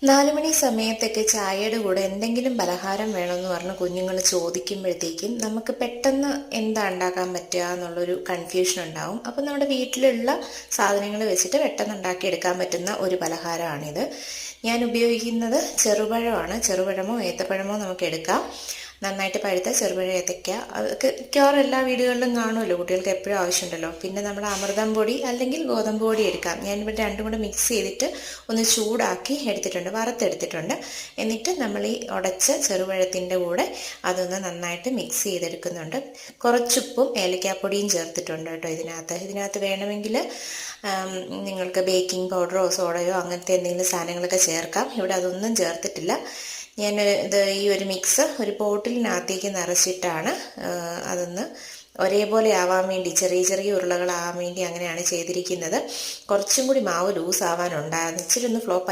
4 മണി സമയത്തൊക്കെ ചായയുടെ കൂടെ എന്തെങ്കിലും പലഹാരം വേണമെന്ന് പറഞ്ഞ് കുഞ്ഞുങ്ങൾ ചോദിക്കുമ്പോഴത്തേക്കും നമുക്ക് പെട്ടെന്ന് എന്താ ഉണ്ടാക്കാൻ പറ്റുക എന്നുള്ളൊരു കൺഫ്യൂഷൻ ഉണ്ടാവും. അപ്പം നമ്മുടെ വീട്ടിലുള്ള സാധനങ്ങൾ വെച്ചിട്ട് പെട്ടെന്ന് ഉണ്ടാക്കിയെടുക്കാൻ പറ്റുന്ന ഒരു പലഹാരമാണിത്. ഞാൻ ഉപയോഗിക്കുന്നത് ചെറുപഴമാണ്. ചെറുപഴമോ ഏത്തപ്പഴമോ നമുക്ക് എടുക്കാം. നന്നായിട്ട് പഴുത്ത ചെറുപഴം ഏത്തയ്ക്ക, അതൊക്കെ മിക്കവാറും എല്ലാ വീടുകളിലും കാണുമല്ലോ, കുട്ടികൾക്ക് എപ്പോഴും ആവശ്യമുണ്ടല്ലോ. പിന്നെ നമ്മൾ അമൃതം പൊടി അല്ലെങ്കിൽ ഗോതമ്പ് പൊടി എടുക്കാം. ഞാനിവിടെ രണ്ടും കൂടെ മിക്സ് ചെയ്തിട്ട് ഒന്ന് ചൂടാക്കി എടുത്തിട്ടുണ്ട്, വറുത്തെടുത്തിട്ടുണ്ട്. എന്നിട്ട് നമ്മൾ ഈ ഉടച്ച ചെറുപഴത്തിൻ്റെ കൂടെ അതൊന്ന് നന്നായിട്ട് മിക്സ് ചെയ്തെടുക്കുന്നുണ്ട്. കുറച്ചുപ്പും ഏലക്കാപ്പൊടിയും ചേർത്തിട്ടുണ്ട് കേട്ടോ ഇതിനകത്ത് വേണമെങ്കിൽ നിങ്ങൾക്ക് ബേക്കിംഗ് പൗഡറോ സോഡയോ അങ്ങനത്തെ എന്തെങ്കിലും സാധനങ്ങളൊക്കെ ചേർക്കാം. ഇവിടെ അതൊന്നും ചേർത്തിട്ടില്ല. ഞാൻ ഈ ഒരു മിക്സ് ഒരു ബോട്ടിലിനകത്തേക്ക് നിറച്ചിട്ടാണ് അതൊന്ന് ഒരേപോലെ ആവാൻ വേണ്ടി, ചെറിയ ചെറിയ ഉരുളകളാവാൻ വേണ്ടി അങ്ങനെയാണ് ചെയ്തിരിക്കുന്നത്. കുറച്ചും കൂടി മാവ് ലൂസ് ആവാനുണ്ടായിരുന്നു, ഇച്ചിരി ഒന്ന് ഫ്ലോപ്പ്